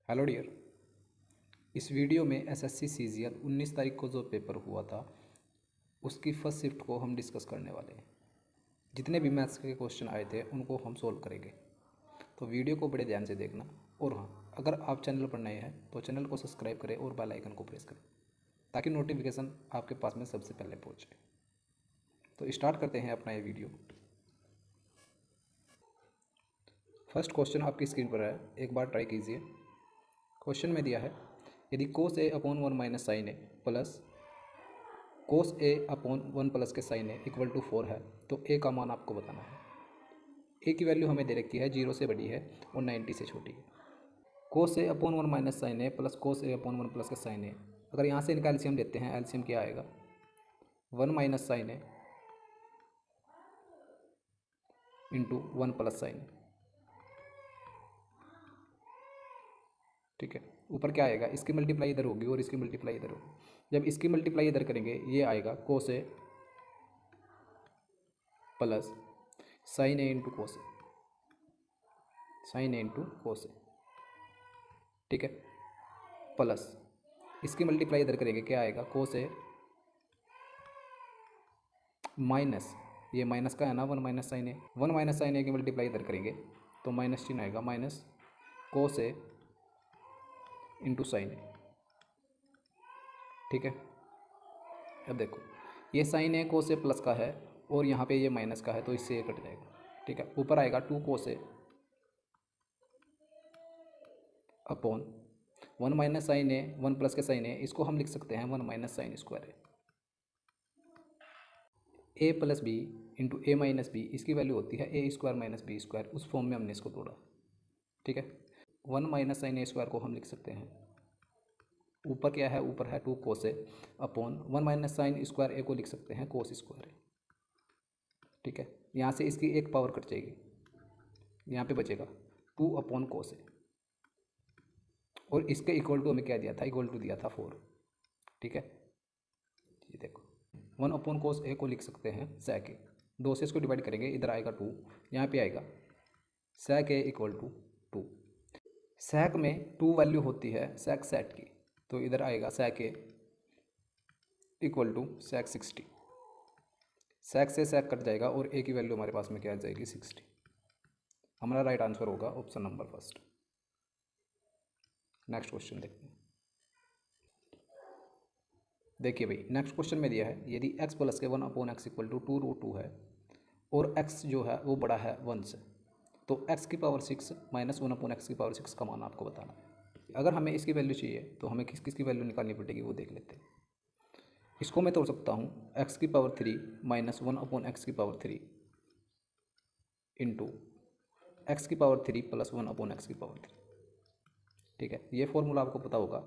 Hello dear. इस वीडियो में एसएससी सीजीएल 19 तारीख को जो पेपर हुआ था उसकी फर्स्ट शिफ्ट को हम डिस्कस करने वाले हैं। जितने भी मैथ्स के क्वेश्चन आए थे उनको हम सोल्व करेंगे, तो वीडियो को बड़े ध्यान से देखना। और हाँ, अगर आप चैनल पर नए हैं तो चैनल को सब्सक्राइब करें और बेल आइकन को प्रेस करें ताकि नोटिफिकेशन आपके पास में सबसे पहले पहुँचे। तो स्टार्ट करते हैं अपना ये वीडियो। फर्स्ट क्वेश्चन आपकी स्क्रीन पर है, एक बार ट्राई कीजिए। क्वेश्चन में दिया है, यदि कोस ए अपॉन 1 माइनस साइन ए प्लस कोस ए अपॉन 1 प्लस के साइन ए इक्वल टू 4 है तो ए का मान आपको बताना है। ए की वैल्यू हमें दे रखी है 0 से बड़ी है और 90 से छोटी है। कोस ए अपॉन 1 माइनस साइन ए प्लस कोस ए अपॉन 1 प्लस के साइन ए, अगर यहाँ से इनका एलसीएम लेते हैं, एलसीएम क्या आएगा 1 माइनस साइन ए इंटू 1 प्लस साइन ए। ठीक है, ऊपर क्या आएगा, इसकी मल्टीप्लाई इधर होगी और इसकी मल्टीप्लाई इधर होगी। जब इसकी मल्टीप्लाई इधर करेंगे ये आएगा कोस ए प्लस साइन ए इंटू कोस ए, साइन ए इंटू कोस ए। ठीक है, प्लस इसकी मल्टीप्लाई इधर करेंगे क्या आएगा कोस ए माइनस, ये माइनस का है ना 1 माइनस साइन ए, 1 माइनस साइन ए की मल्टीप्लाई इधर करेंगे तो माइनस चिन्ह आएगा, माइनस कोस ए इंटू साइन ए। ठीक है, अब देखो ये साइन ए कोस ए प्लस का है और यहाँ पे ये माइनस का है तो इससे ये कट जाएगा। ठीक है, ऊपर आएगा 2 कोस ए अपॉन 1 माइनस साइन ए 1 प्लस के साइन ए, इसको हम लिख सकते हैं 1 माइनस साइन स्क्वायर ए प्लस बी इंटू ए माइनस बी, इसकी वैल्यू होती है ए स्क्वायर माइनस बी स्क्वायर, उस फॉर्म में हमने इसको तोड़ा। ठीक है, 1 माइनस साइन ए स्क्वायर को हम लिख सकते हैं, ऊपर क्या है, ऊपर है 2 कोस ए अपॉन 1 माइनस साइन स्क्वायर ए को लिख सकते हैं कोस स्क्वायर ए। ठीक है, यहाँ से इसकी एक पावर कट जाएगी, यहाँ पे बचेगा 2 अपॉन कोस ए और इसके इक्वल टू हमें क्या दिया था, इक्वल टू दिया था 4। ठीक है, ये देखो 1 अपॉन कोस ए को लिख सकते हैं sec ए, 2 से इसको डिवाइड करेंगे, इधर आएगा 2, यहाँ पे आएगा sec A equal to 2। sec में 2 वैल्यू होती है sec सेट की, तो इधर आएगा sec A equal to sec 60। sec से sec कट जाएगा और ए की वैल्यू हमारे पास में क्या आ जाएगी 60। हमारा राइट आंसर होगा option number first. Next question देखते हैं। देखिए भाई, नेक्स्ट क्वेश्चन में दिया है, यदि x प्लस के 1 अपॉन एक्स इक्वल टू 2√2 है और x जो है वो बड़ा है 1 से, तो x की पावर 6 माइनस 1 अपॉन एक्स की पावर 6 का मान आपको बताना है। अगर हमें इसकी वैल्यू चाहिए तो हमें किस किस की वैल्यू निकालनी पड़ेगी वो देख लेते हैं। इसको मैं तोड़ सकता हूँ x की पावर 3 माइनस 1 अपॉन एक्स की पावर 3 इंटू एक्स की पावर 3 प्लस 1 अपॉन एक्स की पावर 3। ठीक है, ये फॉर्मूला आपको पता होगा,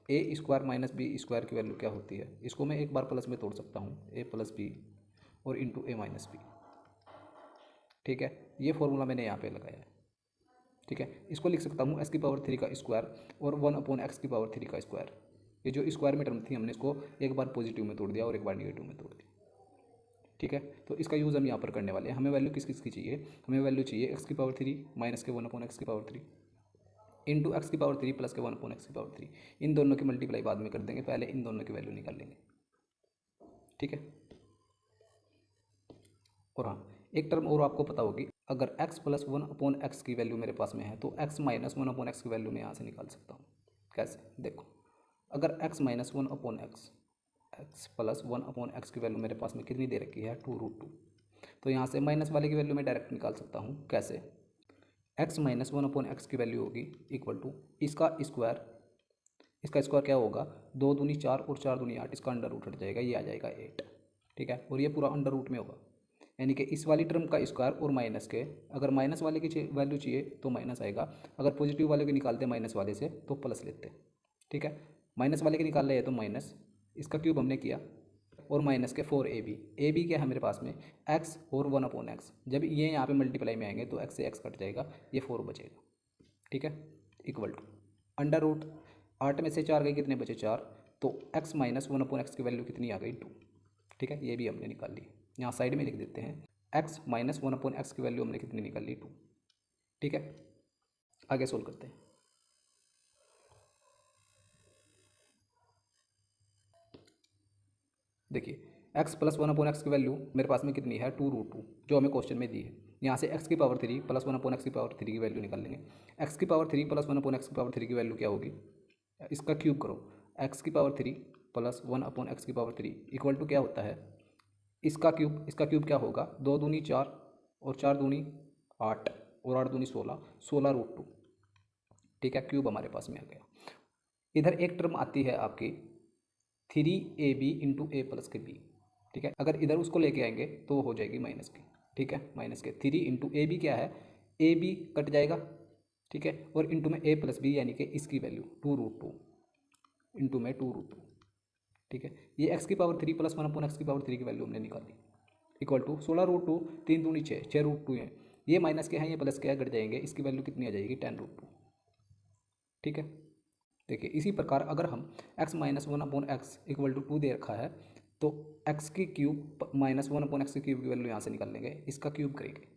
ए स्क्वायर माइनस बी स्क्वायर की वैल्यू क्या होती है। इसको मैं एक बार प्लस में तोड़ सकता हूँ, ए प्लस बी और इंटू ए माइनस बी। ठीक है, ये फॉर्मूला मैंने यहाँ पे लगाया है। ठीक है, इसको लिख सकता हूँ एक्स की पावर 3 का स्क्वायर और 1 अपॉन एक्स की पावर 3 का स्क्वायर। ये जो स्क्वायर में टर्म थी हमने इसको एक बार पॉजिटिव में तोड़ दिया और एक बार निगेटिव में तोड़ दिया। ठीक है, तो इसका यूज़ हम यहाँ पर करने वाले हैं। हमें वैल्यू किस किस की चाहिए, हमें वैल्यू चाहिए एक्स की पावर 3 माइनस के 1 अपॉन एक्स की पावर 3 इंटू एक्स की पावर 3 प्लस के 1 अपॉन एक्स की पावर 3। इन दोनों की मल्टीप्लाई बाद में कर देंगे, पहले इन दोनों की वैल्यू निकाल लेंगे। ठीक है, और हाँ, एक टर्म और आपको पता होगी, अगर x प्लस 1 अपॉन एक्स की वैल्यू मेरे पास में है तो x माइनस 1 अपॉन एक्स की वैल्यू मैं यहाँ से निकाल सकता हूँ। कैसे, देखो, अगर x minus 1 upon x, x plus 1 upon X की वैल्यू मेरे पास में कितनी दे रखी है 2√2, तो यहाँ से माइनस वाले की वैल्यू मैं डायरेक्ट निकाल सकता हूँ। कैसे, x माइनस 1 अपॉन एक्स की वैल्यू होगी इक्वल टू इसका स्क्वायर, इसका स्क्वायर क्या होगा 2 दूनी 4 और 4 दूनी 8, इसका अंडर रूट हट जाएगा, ये आ जाएगा 8। ठीक है, और ये पूरा अंडर रूट में होगा, यानी कि इस वाली टर्म का स्क्वायर और माइनस के, अगर माइनस वाले की वैल्यू चाहिए तो माइनस आएगा, अगर पॉजिटिव वाले की निकालते माइनस वाले से तो प्लस लेते। ठीक है, माइनस वाले के निकाल रहे हैं तो माइनस, इसका क्यूब हमने किया और माइनस के 4ab, ए बी क्या है मेरे पास में x और 1 अपॉन एक्स, जब ये यहाँ पे मल्टीप्लाई में आएंगे तो x से x कट जाएगा, ये 4 बचेगा। ठीक है, इक्वल टू अंडर रूट 8 में से 4 गए, कितने बचे 4, तो x माइनस 1 अपॉन एक्स की वैल्यू कितनी आ गई 2। ठीक है, ये भी हमने निकाल ली, यहाँ साइड में लिख देते हैं x माइनस 1 अपॉन एक्स की वैल्यू हमने कितनी निकाल ली 2। ठीक है, आगे सोल्व करते हैं। देखिए x plus one upon X की वैल्यू मेरे पास में कितनी है 2√2 जो हमें क्वेश्चन में दी है। यहाँ से x की power 3 plus one upon X की पावर 3 की वैल्यू निकाल लेंगे। x की power 3 plus one upon X की पावर 3 की वैल्यू क्या होगी, इसका क्यूब करो। x की power 3 plus one upon X की पावर 3 इक्वल टू क्या होता है, इसका क्यूब क्या होगा, 2 दूनी 4 और 4 दूनी 8 और 8 दूनी 16, 16√2। ठीक है, क्यूब हमारे पास में आ गया। इधर एक टर्म आती है आपकी 3ab इंटू ए प्लस के बी। ठीक है, अगर इधर उसको लेके आएंगे तो हो जाएगी माइनस की। ठीक है, माइनस के 3 इंटू ए बी क्या है, ए बी कट जाएगा। ठीक है, और इंटू में ए प्लस बी यानी कि इसकी वैल्यू 2√2 इंटू में 2√2। ठीक है, ये एक्स की power 3 plus one upon X की पावर 3 की वैल्यू हमने निकाली इक्वल टू 16√2, 3 दूनी 6, 6√2 है। ये माइनस के हैं, ये प्लस के हैं, कट जाएंगे, इसकी वैल्यू कितनी आ जाएगी 10√2। ठीक है, देखिए इसी प्रकार अगर हम x minus one upon X equal to 2 दे रखा है तो x की cube minus one upon X की क्यूब की वैल्यू यहाँ से निकाल लेंगे, इसका क्यूब करेंगे।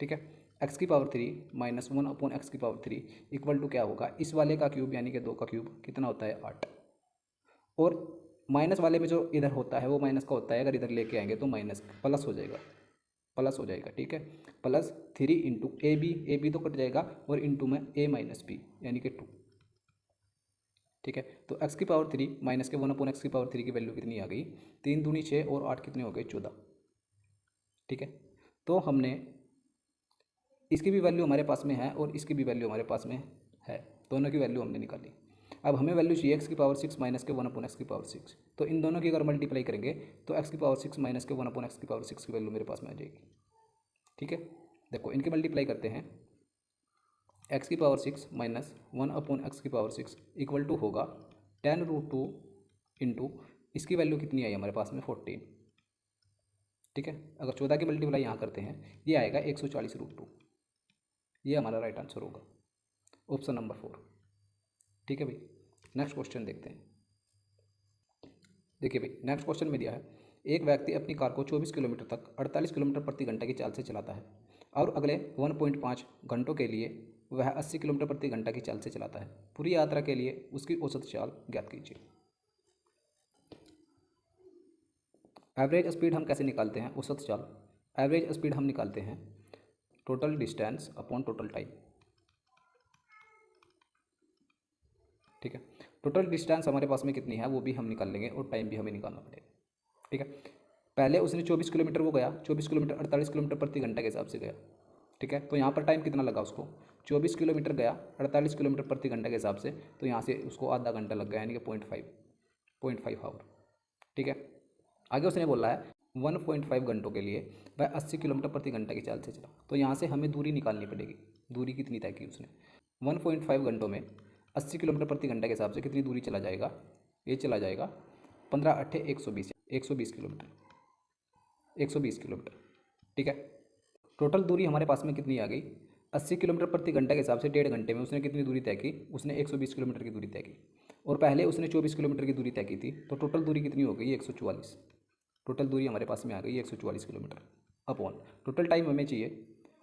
ठीक है, x की power 3 minus one upon X की पावर 3 इक्वल टू क्या होगा, इस वाले का क्यूब यानी कि 2 का क्यूब कितना होता है 8, और माइनस वाले में जो इधर होता है वो माइनस का होता है, अगर इधर लेके आएंगे तो माइनस प्लस हो जाएगा, प्लस हो जाएगा। ठीक है, प्लस 3 इंटू ए बी तो कट जाएगा और इंटू में a माइनस बी यानी कि 2। ठीक है, तो x की पावर 3 माइनस के वन अपॉन एक्स की पावर 3 की वैल्यू कितनी आ गई, 3 दूनी 6 और 8 कितने हो गए 14। ठीक है, तो हमने इसकी भी वैल्यू हमारे पास में है और इसकी भी वैल्यू हमारे पास में है, दोनों की वैल्यू हमने निकाली। अब हमें वैल्यू चाहिए एक्स की पावर 6 माइनस के वन अपॉन एक्स की पावर 6, तो इन दोनों की अगर मल्टीप्लाई करेंगे तो एक्स की पावर 6 माइनस के वन अपॉन एक्स की पावर 6 की वैल्यू मेरे पास में आ जाएगी। ठीक है, देखो इनकी मल्टीप्लाई करते हैं, एक्स की power 6 minus one upon X की पावर 6 इक्वल टू होगा 10√2 इंटू इसकी वैल्यू कितनी आई हमारे पास में 14। ठीक है, अगर 14 की मल्टीप्लाई यहाँ करते हैं ये आएगा 140√2, ये हमारा राइट आंसर होगा, ऑप्शन नंबर 4। ठीक है भाई, नेक्स्ट क्वेश्चन देखते हैं। देखिए भाई नेक्स्ट क्वेश्चन में दिया है, एक व्यक्ति अपनी कार को 24 किलोमीटर तक 48 किलोमीटर प्रति घंटा की चाल से चलाता है और अगले 1.5 घंटों के लिए वह 80 किलोमीटर प्रति घंटा की चाल से चलाता है। पूरी यात्रा के लिए उसकी औसत चाल ज्ञात कीजिए। एवरेज स्पीड हम कैसे निकालते हैं, औसत चाल एवरेज स्पीड हम निकालते हैं total distance upon total time. ठीक है, टोटल डिस्टेंस हमारे पास में कितनी है वो भी हम निकाल लेंगे और टाइम भी हमें निकालना पड़ेगा। ठीक है, पहले उसने 24 किलोमीटर वो गया, 24 किलोमीटर 48 किलोमीटर प्रति घंटा के हिसाब से गया। ठीक है, तो यहाँ पर टाइम कितना लगा उसको, 24 किलोमीटर गया 48 किलोमीटर प्रति घंटा के हिसाब से, तो यहाँ से उसको आधा घंटा लग गया यानी कि 0.5 आवर। ठीक है, आगे उसने बोला है 1.5 घंटों के लिए वह 80 किलोमीटर प्रति घंटा की चाल से चला, तो यहाँ से हमें दूरी निकालनी पड़ेगी। दूरी कितनी तय की उसने, 1.5 घंटों में 80 किलोमीटर प्रति घंटा के हिसाब से कितनी दूरी चला जाएगा, ये चला जाएगा 15 8 120 किलोमीटर, 120 किलोमीटर। ठीक है, टोटल दूरी हमारे पास में कितनी आ गई, 80 किलोमीटर प्रति घंटा के हिसाब से 1.5 घंटे में उसने कितनी दूरी तय की, उसने 120 किलोमीटर की दूरी तय की, और पहले उसने 24 किलोमीटर की दूरी तय की थी, तो टोटल दूरी कितनी हो गई 144। टोटल दूरी हमारे पास में आ गई 144 किलोमीटर अपॉन टोटल टाइम हमें चाहिए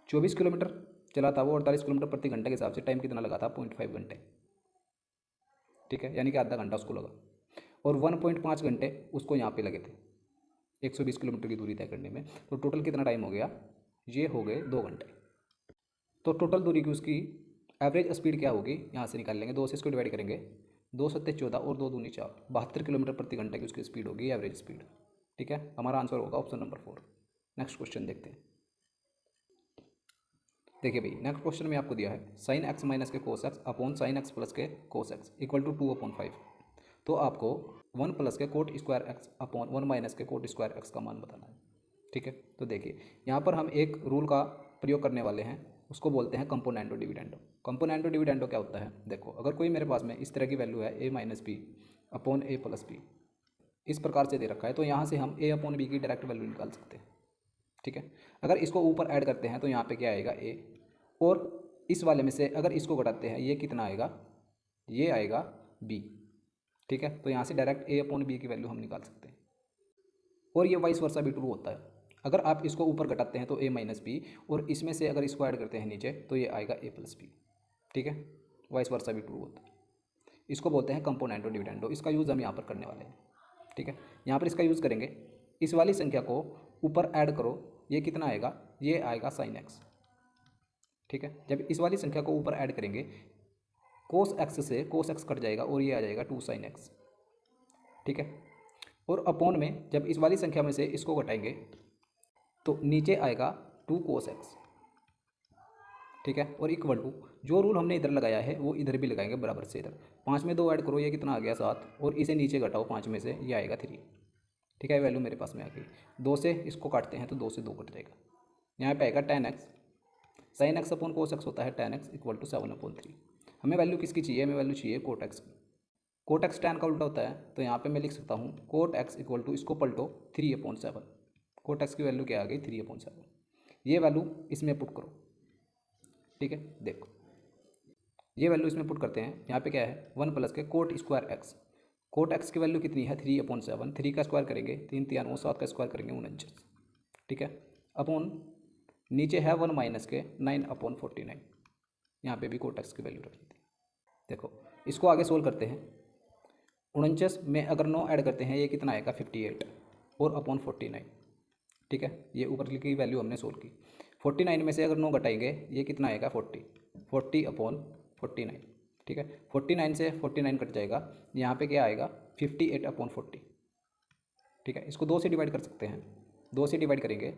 24 किलोमीटर चला था वो 48 किलोमीटर प्रति घंटे के हिसाब से टाइम कितना लगा था 0.5 घंटे। ठीक है, यानी कि आधा घंटा उसको लगा, और 1.5 घंटे उसको यहाँ पे लगे थे 120 किलोमीटर की दूरी तय करने में, तो टोटल कितना टाइम हो गया, ये हो गए 2 घंटे। तो टोटल दूरी की उसकी एवरेज स्पीड क्या होगी, यहाँ से निकाल लेंगे, 2 से इसको डिवाइड करेंगे, 2 सत्ते 14 और 2 दूनी 4, 72 किलोमीटर प्रति घंटे की उसकी स्पीड होगी, एवरेज स्पीड। ठीक है, हमारा आंसर होगा ऑप्शन नंबर 4। नेक्स्ट क्वेश्चन देखते हैं। देखिए भाई नेक्स्ट क्वेश्चन में आपको दिया है sine x minus K cos x upon sine x plus K cos x equal to 2/5। तो आपको 1 plus K cot square x upon 1 minus के कोट स्क्वायर एक्स का मान बताना है। ठीक है, तो देखिए यहाँ पर हम एक रूल का प्रयोग करने वाले हैं, उसको बोलते हैं कंपोनेंटो डिविडेंडो। कंपोनेंटो डिविडेंडो क्या होता है, देखो अगर कोई मेरे पास में इस तरह की वैल्यू है a minus B upon a plus B, इस प्रकार से दे रखा है, तो यहाँ से हम a अपॉन बी की डायरेक्ट वैल्यू निकाल सकते हैं। ठीक है, अगर इसको ऊपर ऐड करते हैं तो यहाँ पे क्या आएगा a, और इस वाले में से अगर इसको घटाते हैं ये कितना आएगा, ये आएगा b। ठीक है, तो यहाँ से डायरेक्ट a अपॉन बी की वैल्यू हम निकाल सकते हैं, और ये वाइस वर्सा भी ट्रू होता है। अगर आप इसको ऊपर घटाते हैं तो a माइनस बी, और इसमें से अगर इसको ऐड करते हैं नीचे तो ये आएगा a प्लस बी। ठीक है, वाइस वर्सा भी ट्रू होता है। इसको बोलते हैं कंपोनेंटो डिविडेंडो, इसका यूज़ हम यहाँ पर करने वाले हैं। ठीक है। यहाँ पर इसका यूज़ करेंगे, इस वाली संख्या को ऊपर ऐड करो, ये कितना आएगा, ये आएगा साइन एक्स। ठीक है, जब इस वाली संख्या को ऊपर ऐड करेंगे कोस एक्स से कोस एक्स कट जाएगा और ये आ जाएगा 2 साइन एक्स। ठीक है, और अपॉन में जब इस वाली संख्या में से इसको घटाएंगे तो नीचे आएगा 2 कोस एक्स। ठीक है, और इक्वल टू जो रूल हमने इधर लगाया है वो इधर भी लगाएंगे बराबर से। इधर 5 में 2 ऐड करो, ये कितना आ गया 7, और इसे नीचे घटाओ 5 में से, ये आएगा 3। ठीक है, वैल्यू मेरे पास में आ गई। 2 से इसको काटते हैं तो 2 से 2 कट जाएगा। यहाँ पे आएगा tan x, sine x upon cos x होता है tan x इक्वल टू 7/3। हमें वैल्यू किसकी चाहिए, हमें वैल्यू चाहिए कोट एक्स की। कोट एक्स tan का उल्टा होता है, तो यहाँ पे मैं लिख सकता हूँ कोट एक्स इक्वल टू, इसको पलटो 3/7। कोट एक्स की वैल्यू क्या आ गई 3/7। ये वैल्यू इसमें पुट करो। ठीक है, देखो ये वैल्यू इसमें पुट करते हैं। यहाँ पे क्या है 1 plus K cot square X. Cot X की वैल्यू कितनी है 3/7। 3 का स्क्वायर करेंगे 3 3 9, 7 का स्क्वायर करेंगे 49। ठीक है, अपॉन नीचे है 1 माइनस के 9/49। यहाँ पे भी कोट एक्स की वैल्यू रखी थी। देखो इसको आगे सोल्व करते हैं। 49 में अगर 9 ऐड करते हैं ये कितना आएगा 58 और अपॉन 49। ठीक है, ये ऊपर की वैल्यू हमने सोल्व की। 49 में से अगर 9 घटाएंगे ये कितना आएगा 40/49। ठीक है, 49 से 49 कट जाएगा, यहाँ पे क्या आएगा 58/40। ठीक है, इसको 2 से डिवाइड कर सकते हैं। 2 से डिवाइड करेंगे,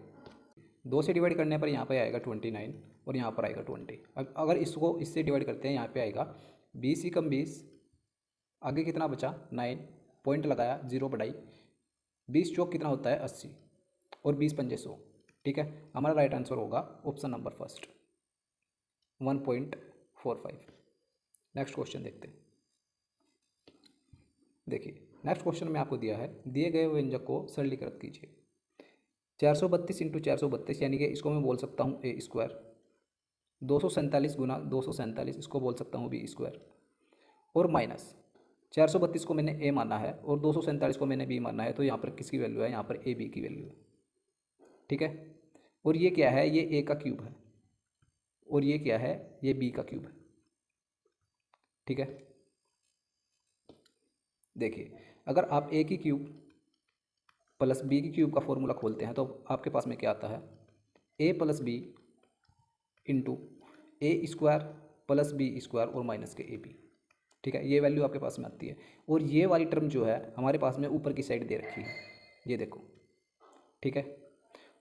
2 से डिवाइड करने पर यहाँ पे आएगा 29 और यहाँ पर आएगा 20। अब अगर इसको इससे डिवाइड करते हैं यहाँ पे आएगा 20 ही कम 20, आगे कितना बचा 9, पॉइंट लगाया 0 बढ़ाई, 20 चौक कितना होता है 80 और 20 पंजे 100। ठीक है, हमारा राइट आंसर होगा option number first 1.45। Next question देखते हैं। देखिए नेक्स्ट क्वेश्चन में आपको दिया है, दिए गए व्यंजक को सरलीकृत कीजिए। 432 इंटू 432 यानी कि इसको मैं बोल सकता हूँ ए स्क्वायर। 247 गुना 247 इसको बोल सकता हूँ बी स्क्वायर, और माइनस 432 को मैंने ए माना है और 247 को मैंने बी माना है, तो यहाँ पर किसकी वैल्यू है, यहाँ पर ए बी की वैल्यू है। ठीक है, और ये क्या है, ये ए का क्यूब है, और ये क्या है, ये बी का क्यूब है। ठीक है, देखिए अगर आप ए की क्यूब प्लस बी की क्यूब का फॉर्मूला खोलते हैं तो आपके पास में क्या आता है, ए प्लस बी इंटू ए स्क्वायर प्लस बी स्क्वायर और माइनस के ए बी। ठीक है, ये वैल्यू आपके पास में आती है, और ये वाली टर्म जो है हमारे पास में ऊपर की साइड दे रखी है, ये देखो। ठीक है,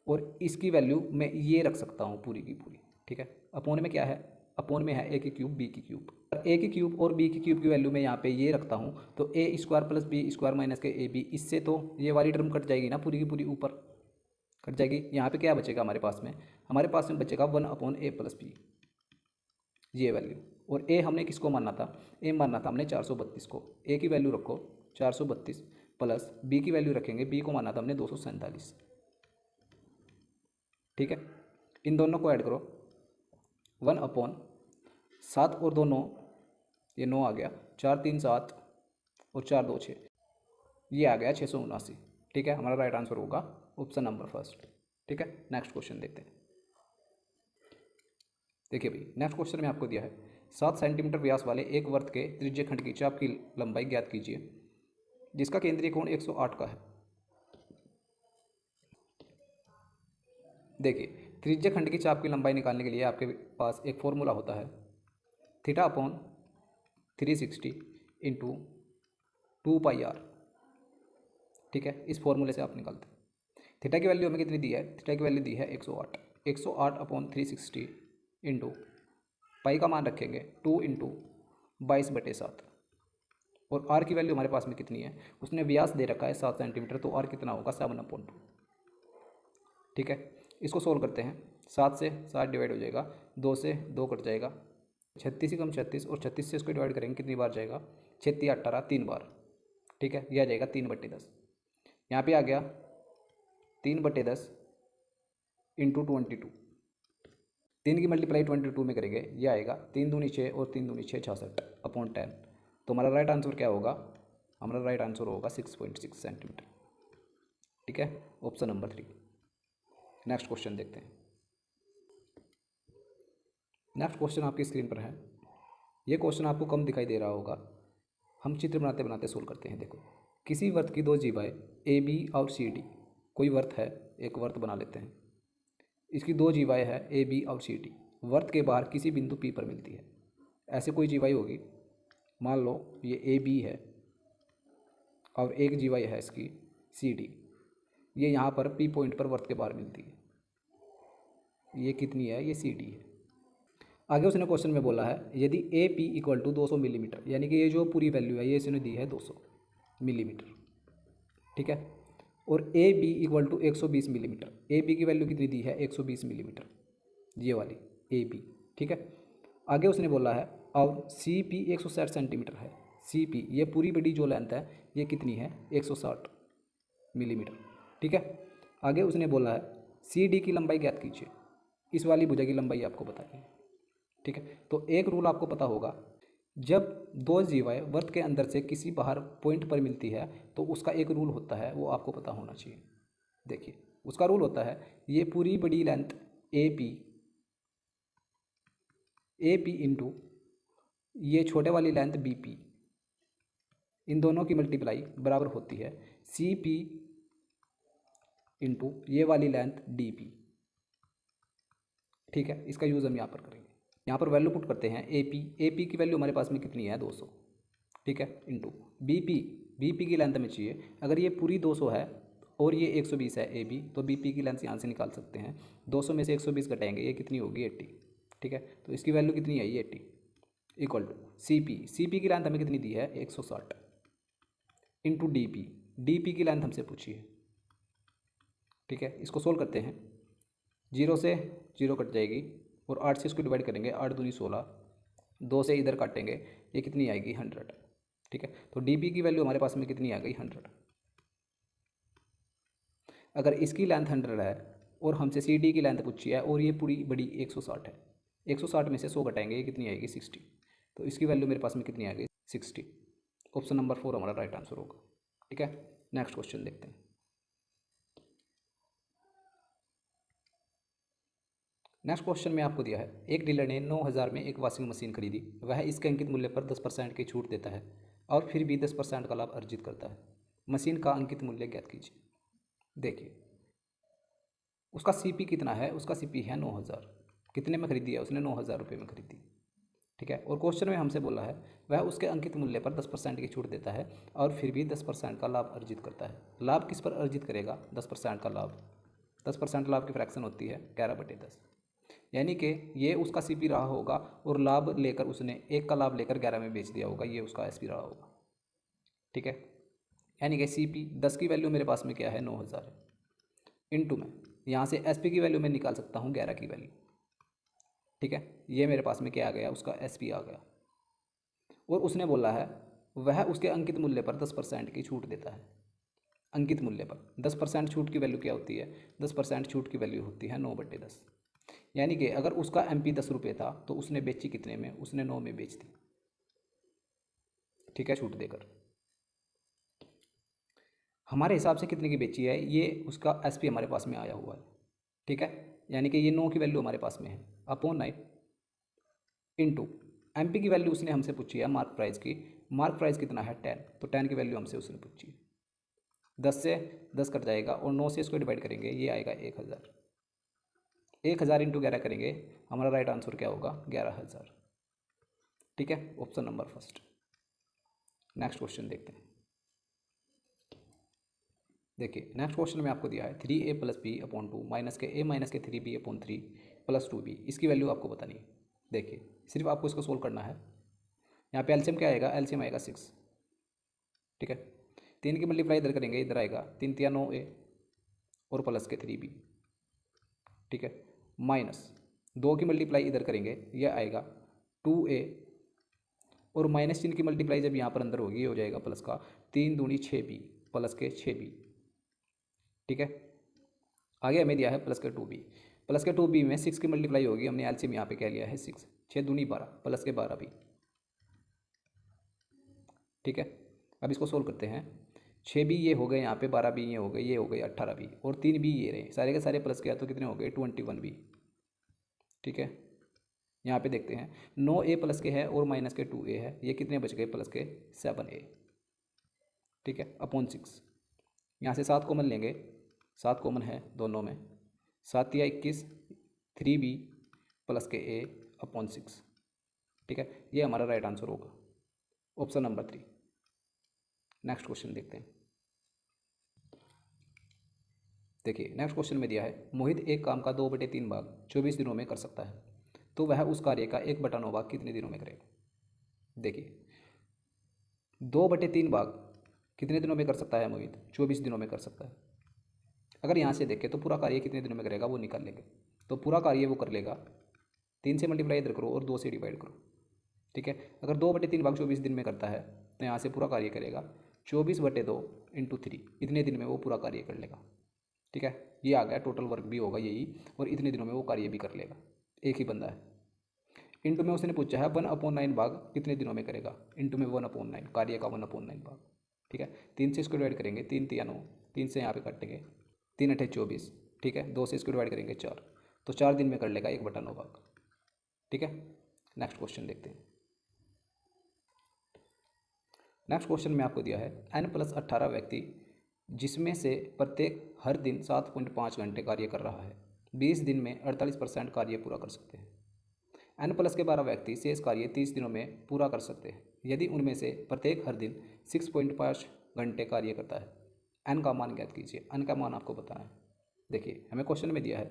और इसकी वैल्यू मैं ये रख सकता हूँ पूरी की पूरी। ठीक है, अपोन में क्या है, अपोन में है ए की क्यूब बी की क्यूब। ए की क्यूब और बी की क्यूब की वैल्यू मैं यहाँ पे ये रखता हूँ, तो a square plus b square minus के ए बी, इससे तो ये वाली टर्म कट जाएगी ना, पूरी की पूरी ऊपर कट जाएगी। यहाँ पे क्या बचेगा हमारे पास में बचेगा 1/a प्लस बी, ये वैल्यू। और ए हमने किसको मानना था, ए मानना था हमने 432 को। ए की वैल्यू रखो 432 प्लस बी की वैल्यू रखेंगे, बी को माना था हमने 247। ठीक है, इन दोनों को ऐड करो 1/7 और 2 9, ये 9 आ गया, 4 3 7 और 4 2 6, ये आ गया 679। ठीक है, हमारा राइट आंसर होगा ऑप्शन नंबर फर्स्ट। ठीक है, नेक्स्ट क्वेश्चन देखते हैं। देखिए भाई नेक्स्ट क्वेश्चन में आपको दिया है 7 सेंटीमीटर व्यास वाले एक वर्त के त्रिज्य खंड की चाप की लंबाई ज्ञात कीजिए जिसका केंद्रीय कोण 108 का है। देखिए त्रिज्य खंड की चाप की लंबाई निकालने के लिए आपके पास एक फॉर्मूला होता है, θ/360 इंटू 2πr। ठीक है, इस फॉर्मूले से आप निकालते हैं। थीटा की वैल्यू हमें कितनी दी है, थीटा की वैल्यू दी है 108। 108/360 इंटू पाई का मान रखेंगे 2 इंटू 22/7, और आर की वैल्यू हमारे पास में कितनी है, उसने व्यास दे रखा है 7 सेंटीमीटर, तो आर कितना होगा 7/2। ठीक है, इसको सोल्व करते हैं। 7 से 7 डिवाइड हो जाएगा, 2 से 2 कट जाएगा, 36 ही कम 36, और 36 से इसको डिवाइड करेंगे कितनी बार जाएगा, 6 3 18 3 बार। ठीक है, यह आ जाएगा 3/10। यहाँ पे आ गया 3/10 इंटू 22, 3 की मल्टीप्लाई 22 में करेंगे, ये आएगा 3 दूनी 6 और 3 दूनी 6 66/10। तो हमारा राइट आंसर क्या होगा, हमारा राइट आंसर होगा 6.6 सेंटीमीटर। ठीक है, ऑप्शन नंबर 3। नेक्स्ट क्वेश्चन देखते हैं। नेक्स्ट क्वेश्चन आपकी स्क्रीन पर है। ये क्वेश्चन आपको कम दिखाई दे रहा होगा, हम चित्र बनाते बनाते सोल्व करते हैं। देखो किसी वर्त की दो जीवाएँ ए बी और सी डी, कोई वर्त है, एक वर्त बना लेते हैं, इसकी दो जीवाएँ हैं ए बी और सी डी, वर्त के बाहर किसी बिंदु पी पर मिलती है। ऐसे कोई जीवाई होगी, मान लो ये ए बी है और एक जीवाई है इसकी सी डी, ये यहाँ पर पी पॉइंट पर वर्त के बाहर मिलती है। ये कितनी है? ये सी डी है। आगे उसने क्वेश्चन में बोला है यदि A P equal to 200 millimetre, यानी कि ये जो पूरी वैल्यू है ये इसने दी है 200 मिलीमीटर, ठीक है, और A B equal to 120 millimetre, A B की वैल्यू कितनी दी है? 120 मिलीमीटर, ये वाली ए बी, ठीक है। आगे उसने बोला है और सी पी 160 सेंटीमीटर है, सी पी ये पूरी बड़ी जो लेंथ है ये कितनी है? 160 मिलीमीटर, ठीक है। आगे उसने बोला है सी डी की लंबाई ज्ञात कीजिए, इस वाली भुजा की लंबाई आपको बताइए, ठीक है। तो एक रूल आपको पता होगा, जब दो जीवाएँ वर्त के अंदर से किसी बाहर पॉइंट पर मिलती है तो उसका एक रूल होता है, वो आपको पता होना चाहिए। देखिए उसका रूल होता है ये पूरी बड़ी लेंथ ए पी इंटू ये छोटे वाली लेंथ बी पी, इन दोनों की मल्टीप्लाई बराबर होती है सी पी इंटू ये वाली लेंथ डी पी, ठीक है। इसका यूज़ हम यहाँ पर करेंगे। यहाँ पर वैल्यू पुट करते हैं ए पी की वैल्यू हमारे पास में कितनी है? 200, ठीक है, इंटू बी पी की लेंथ में चाहिए, अगर ये पूरी 200 है और ये 120 है ए बी, तो बी पी की लेंथ यहाँ से निकाल सकते हैं। 200 में से 120 घटाएंगे, ये कितनी होगी? 80, ठीक है। तो इसकी वैल्यू कितनी है? ये 80 इक्वल टू सी पी की लेंथ हमें कितनी दी है? 160 इंटू डी पी की लेंथ हमसे पूछिए, ठीक है। इसको सोल्व करते हैं, 0 से 0 कट जाएगी और 8 से इसको डिवाइड करेंगे, 8 दूनी 16, 2 से इधर काटेंगे, ये कितनी आएगी? 100, ठीक है। तो डी पी की वैल्यू हमारे पास में कितनी आ गई? 100। अगर इसकी लेंथ 100 है और हमसे सी डी की लेंथ पूछी है और ये पूरी बड़ी 160 है, 160 में से 100 घटाएंगे, ये कितनी आएगी? 60। तो इसकी वैल्यू मेरे पास में कितनी आ गई? 60। ऑप्शन नंबर 4 हमारा राइट आंसर होगा, ठीक है। नेक्स्ट क्वेश्चन देखते हैं। नेक्स्ट क्वेश्चन में आपको दिया है एक डीलर ने 9000 में एक वॉशिंग मशीन खरीदी, वह इसके अंकित मूल्य पर 10% की छूट देता है और फिर भी 10% का लाभ अर्जित करता है। मशीन का अंकित मूल्य ज्ञात कीजिए। देखिए उसका सीपी कितना है? उसका सीपी है 9000, कितने में खरीदी है उसने? 9000 रुपये में खरीदी, ठीक है। और क्वेश्चन में हमसे बोला है वह उसके अंकित मूल्य पर 10% की छूट देता है और फिर भी 10% का लाभ अर्जित करता है। लाभ किस पर अर्जित करेगा? 10% का लाभ, 10% लाभ की फ्रैक्शन होती है 11/10, यानी कि ये उसका सीपी रहा होगा और लाभ लेकर उसने 1 का लाभ लेकर 11 में बेच दिया होगा, ये उसका एसपी रहा होगा, ठीक है। यानी कि सीपी 10 की वैल्यू मेरे पास में क्या है? 9000 है, इनटू में यहाँ से एसपी की वैल्यू मैं निकाल सकता हूँ 11 की वैल्यू, ठीक है। ये मेरे पास में क्या आ गया? उसका एसपी आ गया। और उसने बोला है वह उसके अंकित मूल्य पर 10% की छूट देता है। अंकित मूल्य पर 10% छूट की वैल्यू क्या होती है? 10% छूट की वैल्यू होती है 9/10, यानी कि अगर उसका एमपी 10 रुपये था तो उसने बेची कितने में? उसने 9 में बेच दी, ठीक है, छूट देकर। हमारे हिसाब से कितने की बेची है? ये उसका एसपी हमारे पास में आया हुआ है, ठीक है, यानी कि ये 9 की वैल्यू हमारे पास में है अपॉन 9 इंटू एमपी की वैल्यू उसने हमसे पूछी है मार्क प्राइस की, मार्क प्राइस कितना है? 10, तो 10 की वैल्यू हमसे उसने पूछी है। 10 से 10 कट जाएगा और 9 से इसको डिवाइड करेंगे, ये आएगा 1000, 1000 इंटू 11 करेंगे, हमारा राइट आंसर क्या होगा? 11000, ठीक है, option number first. Next question देखते हैं। देखिए नेक्स्ट क्वेश्चन में आपको दिया है 3a + b/2 माइनस के a माइनस के 3b/3 + 2b, इसकी वैल्यू आपको बतानी है। देखिए सिर्फ आपको इसको सोल्व करना है। यहाँ पे एलसीएम क्या आएगा? एलसीएम आएगा 6, ठीक है। 3 की मल्टीप्लाई इधर करेंगे, इधर आएगा 3 × 9a और प्लस के 3b, ठीक है, माइनस 2 की मल्टीप्लाई इधर करेंगे, यह आएगा 2a और माइनस चिन्ह की मल्टीप्लाई जब यहाँ पर अंदर होगी ये हो जाएगा प्लस का 3 दूनी 6b प्लस के 6b, ठीक है। आगे हमें दिया है प्लस के 2b, प्लस के 2b में 6 की मल्टीप्लाई होगी, हमने एलसीएम यहाँ पे क्या लिया है? 6, 6 दूनी 12 प्लस के 12b, ठीक है। अब इसको सोल्व करते हैं, 6b ये हो गए यहाँ पे, 12b ये हो गए, ये हो गए 18b और 3b ये रहे, सारे के सारे प्लस किया तो कितने हो गए? 21b, ठीक है। यहाँ पे देखते हैं 9a प्लस के है और माइनस के 2a है, ये कितने बच गए? प्लस के 7a, ठीक है, अपॉन 6। यहाँ से 7 कॉमन लेंगे, 7 कॉमन है दोनों में, 7 या 21, 3b प्लस के a अपॉन 6। ठीक है, ये हमारा राइट आंसर होगा, ऑप्शन नंबर 3। नेक्स्ट क्वेश्चन देखते हैं। देखिए नेक्स्ट क्वेश्चन में दिया है मोहित एक काम का 2/3 भाग 24 दिनों में कर सकता है, तो वह उस कार्य का 1/9 भाग कितने दिनों में करेगा। देखिए 2/3 भाग कितने दिनों में कर सकता है मोहित, 24 दिनों में कर सकता है। अगर यहाँ से देखें तो पूरा कार्य कितने दिनों में करेगा वो निकाल लेंगे। तो पूरा कार्य वो कर लेगा, 3 से मल्टीप्लाई इधर करो और 2 से डिवाइड करो। ठीक है, अगर 2/3 भाग 24 दिन में करता है तो यहाँ से पूरा कार्य करेगा 24/2 × 3, इतने दिन में वो पूरा कार्य कर लेगा। ठीक है, ये आ गया, टोटल वर्क भी होगा यही, और इतने दिनों में वो कार्य भी कर लेगा, एक ही बंदा है। इंटू में उसने पूछा है 1/9 भाग कितने दिनों में करेगा, इंटू में 1/9, कार्य का 1/9 भाग। ठीक है, 3 से इसको डिवाइड करेंगे, 3 3 9, 3 से यहाँ पे काटेंगे, 3 8 24। ठीक है, 2 से इसको डिवाइड करेंगे 4, तो 4 दिन में कर लेगा 1/9 भाग। ठीक है, नेक्स्ट क्वेश्चन देखते हैं। नेक्स्ट क्वेश्चन में आपको दिया है n+18 व्यक्ति जिसमें से प्रत्येक हर दिन 7.5 घंटे कार्य कर रहा है, 20 दिन में 48% कार्य पूरा कर सकते हैं। n+12 व्यक्ति शेष कार्य 30 दिनों में पूरा कर सकते हैं यदि उनमें से प्रत्येक हर दिन 6.5 घंटे कार्य करता है। n का मान ज्ञात कीजिए, n का मान आपको बताना है। देखिए हमें क्वेश्चन में दिया है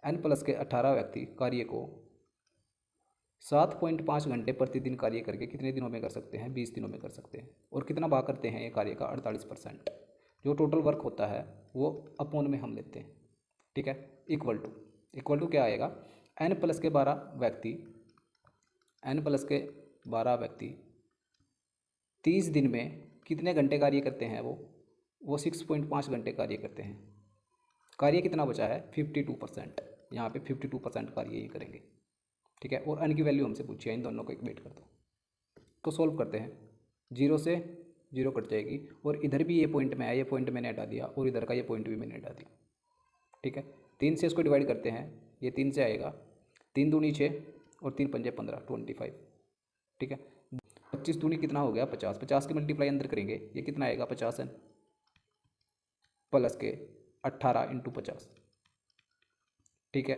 n+18 व्यक्ति कार्य को 7.5 घंटे प्रतिदिन कार्य करके कितने दिनों में कर सकते हैं, 20 दिनों में कर सकते हैं। और कितना भाग करते हैं ये कार्य का, 48%। जो टोटल वर्क होता है वो अपॉन में हम लेते हैं। ठीक है, इक्वल टू क्या आएगा, n+12 व्यक्ति 30 दिन में कितने घंटे कार्य करते हैं, वो 6.5 घंटे कार्य करते हैं। कार्य कितना बचा है, 52%। यहाँ पे 52% कार्य ये करेंगे। ठीक है, और n की वैल्यू हमसे पूछी है, इन दोनों को इक्वेट कर दो। तो सॉल्व करते हैं, 0 से 0 कट जाएगी, और इधर भी ये पॉइंट में है, ये पॉइंट मैंने हटा दिया, और इधर का ये पॉइंट भी मैंने हटा दिया। ठीक है, 3 से इसको डिवाइड करते हैं, ये 3 से आएगा, 3 दूनी 6 और 3 पंजे 15, 25। ठीक है, 25 दूनी कितना हो गया, 50। 50 की मल्टीप्लाई अंदर करेंगे, ये कितना आएगा, 50n प्लस के 18 × 50। ठीक है,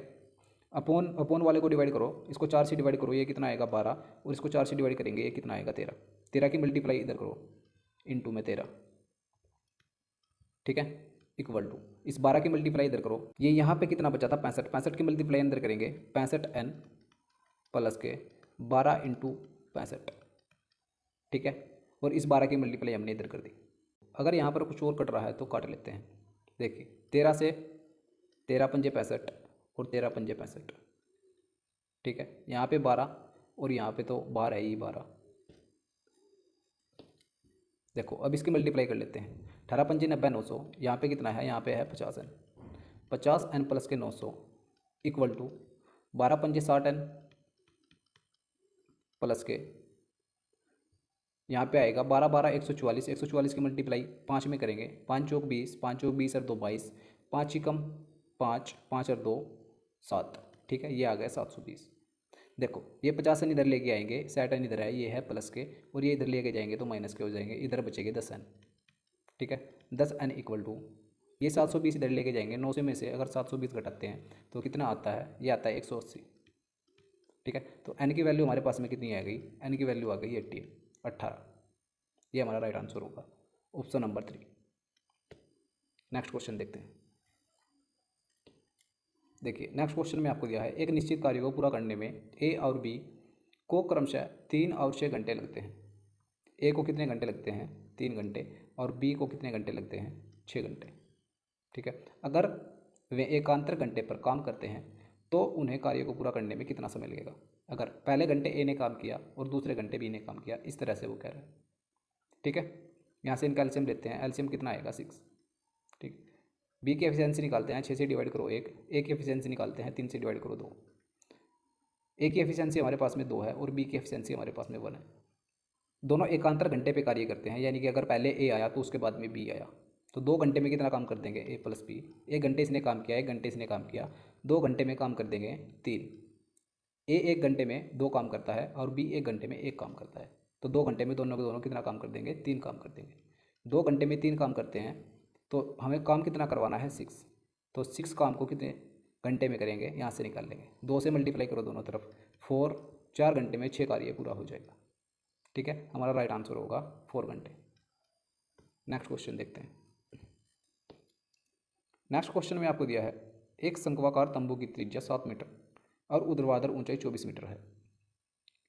अपॉन वाले को डिवाइड करो, इसको 4 से डिवाइड करो, ये कितना आएगा 12, और इसको 4 से डिवाइड करेंगे, ये कितना आएगा 13। 13 की मल्टीप्लाई इधर करो, इंटू में 13। ठीक है, इक्वल टू इस 12 की मल्टीप्लाई इधर करो, ये यहाँ पे कितना बचा था, 65। 65 की मल्टीप्लाई अंदर करेंगे, 65n प्लस के 12 × 65। ठीक है, और इस 12 की मल्टीप्लाई हमने इधर कर दी। अगर यहाँ पर कुछ और कट रहा है तो काट लेते हैं। देखिए 13 से 13 पंजे 65 और 13 पंजे 65। ठीक है, यहाँ पे 12 और यहाँ पे तो 12 है ही 12। देखो अब इसकी मल्टीप्लाई कर लेते हैं, 18 पंजे 90, 900। यहाँ पे कितना है, यहाँ पे है 50n, 50n प्लस के 900 इक्वल टू 12 पंजे 60n प्लस के यहाँ पे आएगा 12 12 144। 144 की मल्टीप्लाई 5 में करेंगे, 5 चौक 20, 5 चौक 20 और 2 22, 5 ही कम 5, 5 और 2 7। ठीक है, ये आ गया 720। देखो ये 50n इधर लेके आएंगे, 60n इधर है, ये है प्लस के, और ये इधर लेके जाएंगे तो माइनस के हो जाएंगे, इधर बचेंगे 10n। ठीक है, 10n इक्वल टू ये 720 इधर लेके जाएंगे, 900 में से अगर 720 घटाते हैं तो कितना आता है, ये आता है 180। ठीक है, तो n की वैल्यू हमारे पास में कितनी आ गई, n की वैल्यू आ गई 18। ये हमारा राइट आंसर होगा, ऑप्शन नंबर 3। नेक्स्ट क्वेश्चन देखते हैं। देखिए नेक्स्ट क्वेश्चन में आपको दिया है एक निश्चित कार्य को पूरा करने में ए और बी को क्रमशः 3 और 6 घंटे लगते हैं। ए को कितने घंटे लगते हैं, 3 घंटे, और बी को कितने घंटे लगते हैं, 6 घंटे। ठीक है, अगर वे एकांतर घंटे पर काम करते हैं तो उन्हें कार्य को पूरा करने में कितना समय लगेगा। अगर पहले घंटे ए ने काम किया और दूसरे घंटे बी ने काम किया, इस तरह से वो कह रहा है। ठीक है, यहाँ से इनका एलसीएम लेते हैं, एलसीएम कितना आएगा 6। ठीक, बी की एफिशिएंसी निकालते हैं, 6 से डिवाइड करो 1, ए की एफिशिएंसी निकालते हैं, 3 से डिवाइड करो 2। ए की एफिशिएंसी हमारे पास में 2 है और बी की एफिशिएंसी हमारे पास में 1 है। दोनों एकांतर घंटे पे कार्य करते हैं, यानी कि अगर पहले ए आया तो उसके बाद में बी आया, तो 2 घंटे में कितना काम कर देंगे, ए प्लस बी। 1 घंटे इसने काम किया, 1 घंटे इसने काम किया, 2 घंटे में काम कर देंगे 3। ए 1 घंटे में 2 काम करता है और बी 1 घंटे में 1 काम करता है, तो 2 घंटे में दोनों के दोनों कितना काम कर देंगे, 3 काम कर देंगे। 2 घंटे में 3 काम करते हैं तो हमें काम कितना करवाना है 6। तो 6 काम को कितने घंटे में करेंगे यहाँ से निकाल लेंगे, 2 से मल्टीप्लाई करो दोनों तरफ, 4, 4 घंटे में 6 कार्य पूरा हो जाएगा। ठीक है, हमारा राइट आंसर होगा 4 घंटे। नेक्स्ट क्वेश्चन देखते हैं। नेक्स्ट क्वेश्चन में आपको दिया है एक शंक्वाकार तंबू की त्रिज्या 7 मीटर और ऊर्ध्वाधर ऊंचाई 24 मीटर है।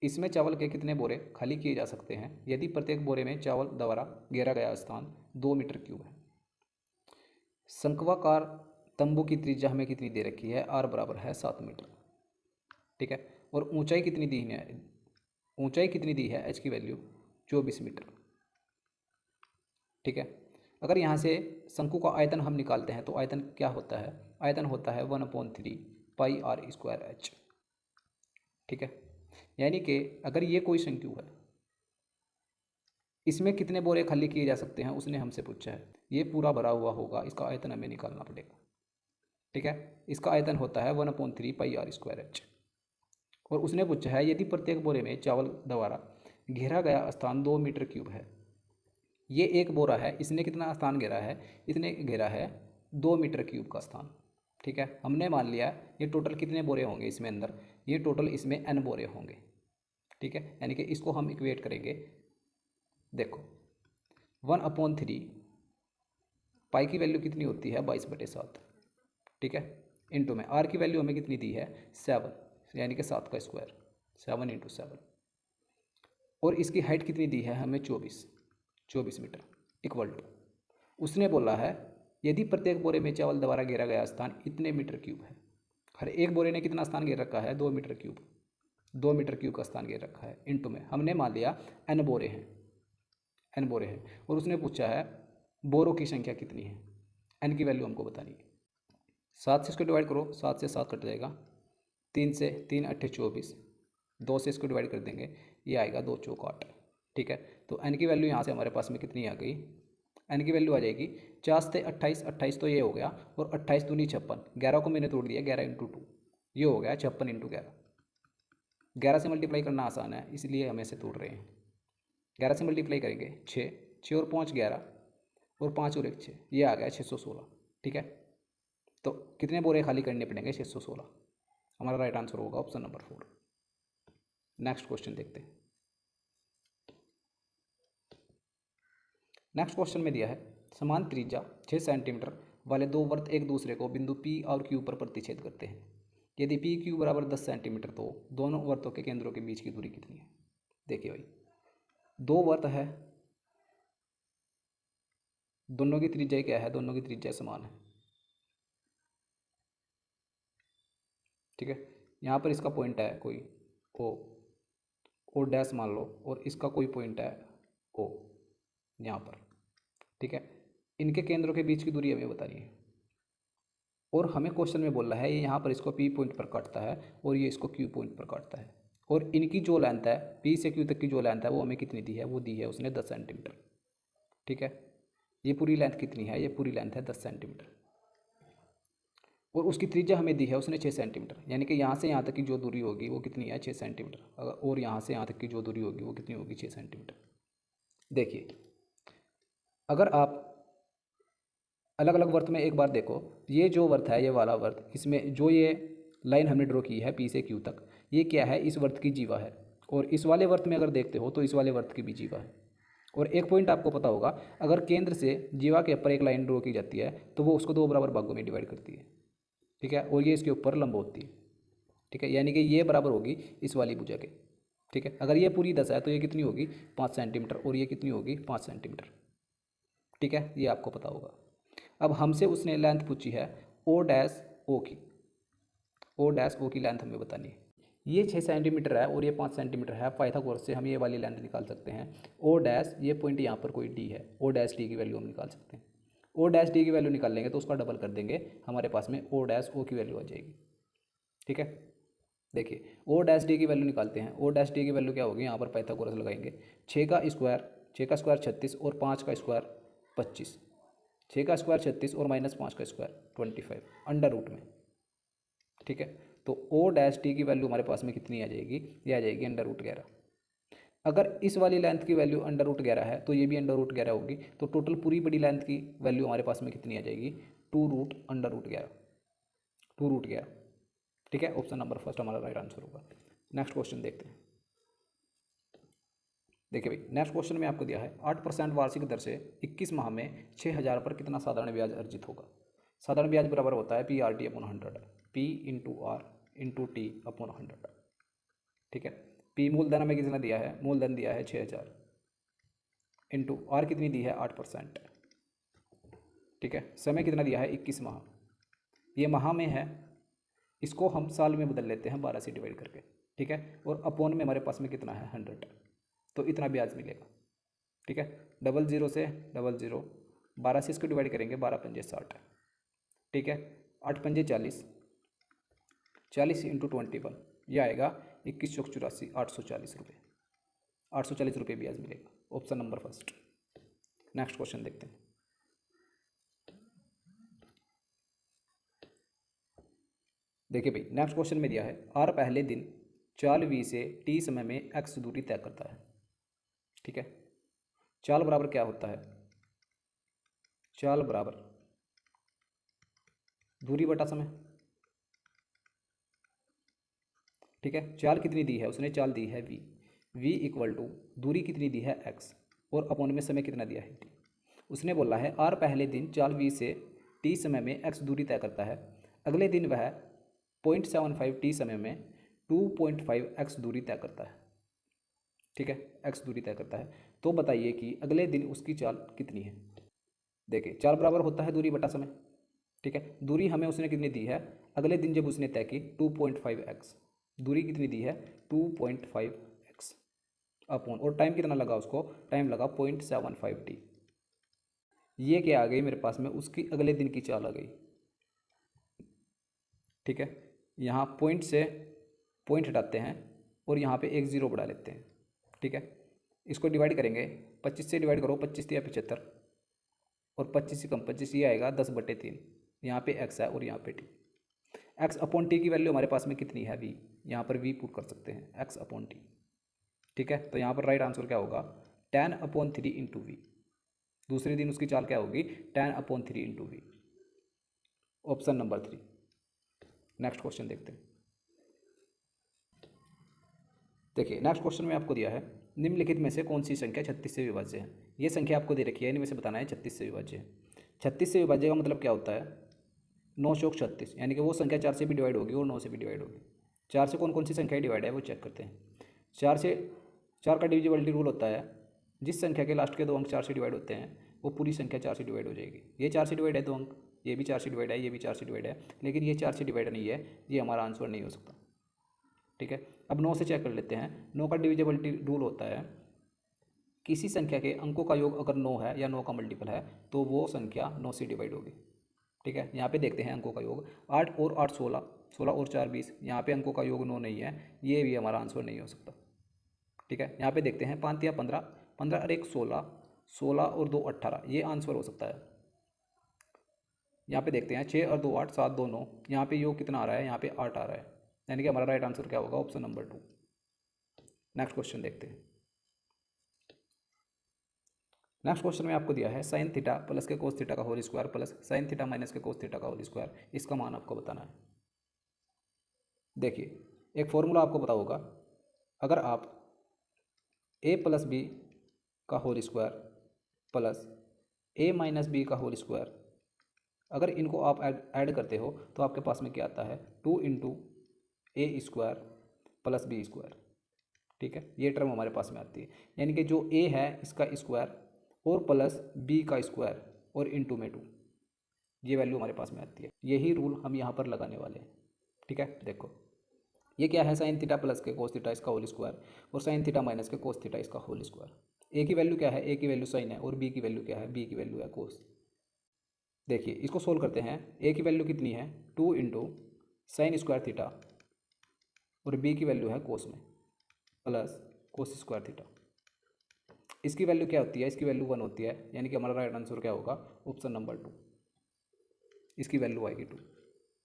इसमें चावल के कितने बोरे खाली किए जा सकते हैं यदि प्रत्येक बोरे में चावल द्वारा घेरा गया स्थान 2 मीटर क्यूब है। शंक्वाकार तंबू की त्रिज्या हमें कितनी दे रखी है, आर बराबर है 7 मीटर। ठीक है, और ऊंचाई कितनी दी है, ऊंचाई कितनी दी है, एच की वैल्यू 24 मीटर। ठीक है, अगर यहाँ से शंकु का आयतन हम निकालते हैं तो आयतन क्या होता है, आयतन होता है 1/3 पाई आर स्क्वायर एच। ठीक है, यानी कि अगर ये कोई शंकु है, इसमें कितने बोरे खाली किए जा सकते हैं उसने हमसे पूछा है। ये पूरा भरा हुआ होगा, इसका आयतन हमें निकालना पड़ेगा। ठीक है, इसका आयतन होता है 1/3 पाई आर स्क्वायर एच। और उसने पूछा है यदि प्रत्येक बोरे में चावल द्वारा घेरा गया स्थान 2 मीटर क्यूब है। ये एक बोरा है, इसने कितना स्थान घेरा है, इसने घेरा है 2 मीटर क्यूब का स्थान। ठीक है, हमने मान लिया ये टोटल कितने बोरे होंगे इसमें अंदर, ये टोटल इसमें n बोरे होंगे। ठीक है, यानी कि इसको हम इक्वेट करेंगे। देखो 1/3 पाई की वैल्यू कितनी होती है 22/7। ठीक है, इंटू में आर की वैल्यू हमें कितनी दी है 7, यानी कि 7 का स्क्वायर, 7 × 7। और इसकी हाइट कितनी दी है हमें 24 मीटर इक्वल टू, उसने बोला है यदि प्रत्येक बोरे में चावल द्वारा घेरा गया स्थान इतने मीटर क्यूब है। हर एक बोरे ने कितना स्थान घेर रखा है 2 मीटर क्यूब, 2 मीटर क्यूब का स्थान घेर रखा है। इंटू में हमने मान लिया n बोरे हैं, n बोरे हैं। और उसने पूछा है बोरों की संख्या कितनी है, n की वैल्यू हमको बतानी है। 7 से इसको डिवाइड करो, 7 से 7 कट जाएगा, 3 से 3 × 8 = 24, 2 से इसको डिवाइड कर देंगे, ये आएगा 2 × 4 = 8। ठीक है, तो n की वैल्यू यहाँ से हमारे पास में कितनी आ गई, n की वैल्यू आ जाएगी 4 से 28, 28 तो ये हो गया, और 28 दूनी 56, 11 को मैंने तोड़ दिया, 11 × 2, ये हो गया 56 × 11। 11 से मल्टीप्लाई करना आसान है इसलिए हम ऐसे तोड़ रहे हैं। 11 से मल्टीप्लाई करेंगे 6, 6 और 5 11, और 5 और 1 6, ये आ गया 616। ठीक है, तो कितने बोरे खाली करने पड़ेंगे 616। हमारा राइट आंसर होगा ऑप्शन नंबर 4। नेक्स्ट क्वेश्चन देखते हैं। नेक्स्ट क्वेश्चन में दिया है समान त्रिज्या 6 सेंटीमीटर वाले दो वर्त एक दूसरे को बिंदु P और Q पर प्रतिच्छेद करते हैं। यदि PQ बराबर 10 सेंटीमीटर तो दोनों वर्तों के केंद्रों के बीच की दूरी कितनी है। देखिए भाई, दो वर्त है, दोनों की त्रिज्या क्या है, दोनों की त्रिज्या समान है। ठीक है, यहाँ पर इसका पॉइंट है कोई ओ डैश मान लो, और इसका कोई पॉइंट है O यहाँ पर। ठीक है, इनके केंद्रों के बीच की दूरी हमें बतानी है, और हमें क्वेश्चन में बोल रहा है ये यहाँ पर इसको P पॉइंट पर काटता है और ये इसको Q पॉइंट पर काटता है, और इनकी जो लेंथ है P से Q तक की जो लेंथ है वो हमें कितनी दी है, वो दी है उसने 10 सेंटीमीटर। ठीक है, ये पूरी लेंथ कितनी है, ये पूरी लेंथ है 10 सेंटीमीटर, और उसकी त्रिज्या हमें दी है उसने 6 सेंटीमीटर, यानी कि यहाँ से यहाँ तक की जो दूरी होगी वो कितनी है 6 सेंटीमीटर, अगर और यहाँ से यहाँ तक की जो दूरी होगी वो कितनी होगी 6 सेंटीमीटर। देखिए, अगर आप अलग अलग वर्त में एक बार देखो, ये जो वर्त है ये वाला वर्त, इसमें जो ये लाइन हमने ड्रॉ की है P से Q तक, ये क्या है, इस वर्त की जीवा है, और इस वाले वर्त में अगर देखते हो तो इस वाले वर्त की भी जीवा है। और एक पॉइंट आपको पता होगा, अगर केंद्र से जीवा के ऊपर एक लाइन ड्रॉ की जाती है तो वो उसको 2 बराबर भागों में डिवाइड करती है। ठीक है, और ये इसके ऊपर लंब होती है। ठीक है, यानी कि ये बराबर होगी इस वाली भुजा के। ठीक है, अगर ये पूरी 10 है तो ये कितनी होगी 5 सेंटीमीटर, और ये कितनी होगी 5 सेंटीमीटर। ठीक है, ये आपको पता होगा। अब हमसे उसने लेंथ पूछी है O डैश O की, O डैश O की लेंथ हमें बतानी है। ये 6 सेंटीमीटर है और ये 5 सेंटीमीटर है, पाइथागोरस से हम ये वाली लेंथ निकाल सकते हैं। O डैश, ये पॉइंट यहाँ पर कोई D है, O डैश D की वैल्यू हम निकाल सकते हैं। O डैश D की वैल्यू निकाल लेंगे तो उसका डबल कर देंगे, हमारे पास में O डैश O की वैल्यू आ जाएगी। ठीक है, देखिए O डैश D की वैल्यू निकालते हैं। O डैश D की वैल्यू क्या होगी, यहाँ पर पाइथागोरस लगाएंगे। 6 का स्क्वायर 36, और 5 का स्क्वायर 25, 6 का स्क्वायर 36 और -5 का स्क्वायर 25 अंडर रूट में। ठीक है, तो O डैश D की वैल्यू हमारे पास में कितनी आ जाएगी, ये आ जाएगी अंडर रूट 11। अगर इस वाली लेंथ की वैल्यू √11 है तो ये भी √11 होगी, तो टोटल पूरी बड़ी लेंथ की वैल्यू हमारे पास में कितनी आ जाएगी? 2√11, 2√11। ठीक है, ऑप्शन नंबर फर्स्ट हमारा राइट आंसर होगा। नेक्स्ट क्वेश्चन देखते हैं। देखिए भाई, नेक्स्ट क्वेश्चन में आपको दिया है 8% वार्षिक दर से 21 माह में 6000 पर कितना साधारण ब्याज अर्जित होगा? साधारण ब्याज बराबर होता है PRT/100, P/R/T/100। ठीक है, P मूलधन हमें कितना दिया है? मूलधन दिया है 6000, इंटू R कितनी दी है? 8%। ठीक है, समय कितना दिया है? 21 माह। ये माह में है, इसको हम साल में बदल लेते हैं 12 से डिवाइड करके। ठीक है, और अपॉन में हमारे पास में कितना है? 100, तो इतना ब्याज मिलेगा। ठीक है, 00 से 00, 12 से इसको डिवाइड करेंगे, 12 पंजे 60। ठीक है, 8 पंजे 40, 40 इंटू 21, यह आएगा 21 चौक 84, 840 रुपये। 840 रुपये ब्याज मिलेगा, option number first. Next question देखते हैं। देखिए भाई, नेक्स्ट क्वेश्चन में दिया है R पहले दिन चाल V से T समय में X दूरी तय करता है। ठीक है, चाल बराबर क्या होता है? चाल बराबर दूरी बटा समय। ठीक है, चाल कितनी दी है उसने? चाल दी है V इक्वल टू दूरी कितनी दी है? X, और अपॉन में समय कितना दिया है? T। उसने बोला है R पहले दिन चाल V से T समय में X दूरी तय करता है, अगले दिन वह 0.75 T समय में 2.5 X दूरी तय करता है। ठीक है, X दूरी तय करता है, तो बताइए कि अगले दिन उसकी चाल कितनी है? देखिए, चाल बराबर होता है दूरी बटा समय। ठीक है, दूरी हमें उसने कितनी दी है? अगले दिन जब उसने तय की 2.5x, दूरी कितनी दी है? 2.5x अपॉन, और टाइम कितना लगा उसको? टाइम लगा 0.75t। ये क्या आ गई मेरे पास में? उसकी अगले दिन की चाल आ गई। ठीक है, यहाँ पॉइंट से पॉइंट हटाते हैं और यहाँ पे एक ज़ीरो बढ़ा लेते हैं। ठीक है, इसको डिवाइड करेंगे, 25 से डिवाइड करो, 25 या 75, और 25 से कम 25, ये आएगा 10/3। यहाँ पे x है और यहाँ पे t। x अपॉन टी की वैल्यू हमारे पास में कितनी है? v। यहाँ पर v पुट कर सकते हैं, x अपॉन टी। ठीक है, तो यहाँ पर राइट आंसर क्या होगा? 10/3 इंटू वी। दूसरे दिन उसकी चाल क्या होगी? 10/3 into V, option number 3। Next question देखते हैं। देखिए, नेक्स्ट क्वेश्चन में आपको दिया है निम्नलिखित में से कौन सी संख्या 36 से विभाज्य है? ये संख्या आपको दे रखी है, इनमें से बताना है 36 से विभाज्य है। 36 से विभाज्य का मतलब क्या होता है? 9 चौक 36, यानी कि वो संख्या 4 से भी डिवाइड होगी और 9 से भी डिवाइड होगी। 4 से कौन कौन सी संख्या डिवाइड है वो चेक करते हैं। 4 का डिविजिबिलिटी रूल होता है, जिस संख्या के लास्ट के 2 अंक 4 से डिवाइड होते हैं वो पूरी संख्या 4 से डिवाइड हो जाएगी। ये 4 से डिवाइड है 2 अंक, ये भी 4 से डिवाइड है, ये भी 4 से डिवाइड है, लेकिन ये 4 से डिवाइड नहीं है, ये हमारा आंसर नहीं हो सकता। ठीक है, अब 9 से चेक कर लेते हैं। 9 का डिविजिबिलिटी रूल होता है, किसी संख्या के अंकों का योग अगर 9 है या 9 का मल्टीपल है तो वो संख्या 9 से डिवाइड होगी। ठीक है, यहाँ पे देखते हैं अंकों का योग, 8 और 8 16, 16 और 4 20। यहाँ पे अंकों का योग 9 नहीं है, ये भी हमारा आंसर नहीं हो सकता। ठीक है, यहाँ पे देखते हैं 5 या 15, 15 और 1 16, 16 और 2 18, ये आंसर हो सकता है। यहाँ पे देखते हैं 6 और 2 8, 7 2 9, यहाँ पे योग कितना आ रहा है? यहाँ पे 8 आ रहा है, यानी कि हमारा राइट आंसर क्या होगा? Option number 2। नेक्स्ट क्वेश्चन देखते हैं। नेक्स्ट क्वेश्चन में आपको दिया है sign theta plus K cos theta का whole square plus sine theta minus K cos theta का होल स्क्वायर, इसका मान आपको बताना है। देखिए, एक फॉर्मूला आपको पता होगा, अगर आप a प्लस बी का whole square plus a minus B का होल स्क्वायर, अगर इनको आप ऐड करते हो तो आपके पास में क्या आता है? 2 इंटू ए स्क्वायर प्लस बी स्क्वायर। ठीक है, ये टर्म हमारे पास में आती है, यानी कि जो a है इसका स्क्वायर और प्लस b का स्क्वायर और इंटू में 2, ये वैल्यू हमारे पास में आती है। यही रूल हम यहाँ पर लगाने वाले हैं। ठीक है, देखो ये क्या है? Sign theta plus K cos theta इसका होल स्क्वायर और sign theta minus K cos theta इसका होल स्क्वायर। ए की वैल्यू क्या है? ए की वैल्यू साइन है, और बी की वैल्यू क्या है? बी की वैल्यू है कोस। देखिए, इसको सोल्व करते हैं। ए की वैल्यू कितनी है? 2 इंटू साइन स्क्वायर थीटा, और बी की वैल्यू है कोस में प्लस कोस स्क्वायर थीटा। इसकी वैल्यू क्या होती है? इसकी वैल्यू 1 होती है, यानी कि हमारा राइट आंसर क्या होगा? ऑप्शन नंबर 2, इसकी वैल्यू आएगी 2।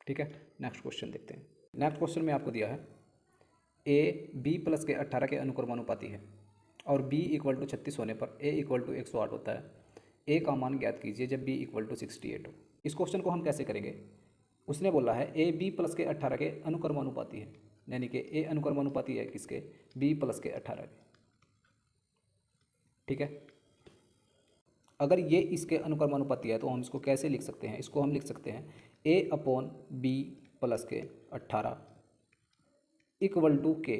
ठीक है, नेक्स्ट क्वेश्चन देखते हैं। नेक्स्ट क्वेश्चन में आपको दिया है ए बी प्लस के 18 के अनुक्रमानुपाती है। और b इक्वल टू 36 होने पर a इक्वल टू 108 होता है। a का मान ज्ञात कीजिए जब b इक्वल टू 68 हो। इस क्वेश्चन को हम कैसे करेंगे, उसने बोला है a b प्लस के 18 के अनुक्रमानुपाती है, यानी कि a अनुक्रमानुपाती है किसके, b प्लस के 18 के। ठीक है, अगर ये इसके अनुक्रमानुपाती है तो हम इसको कैसे लिख सकते हैं, इसको हम लिख सकते हैं a अपॉन b प्लस के 18 इक्वल टू के,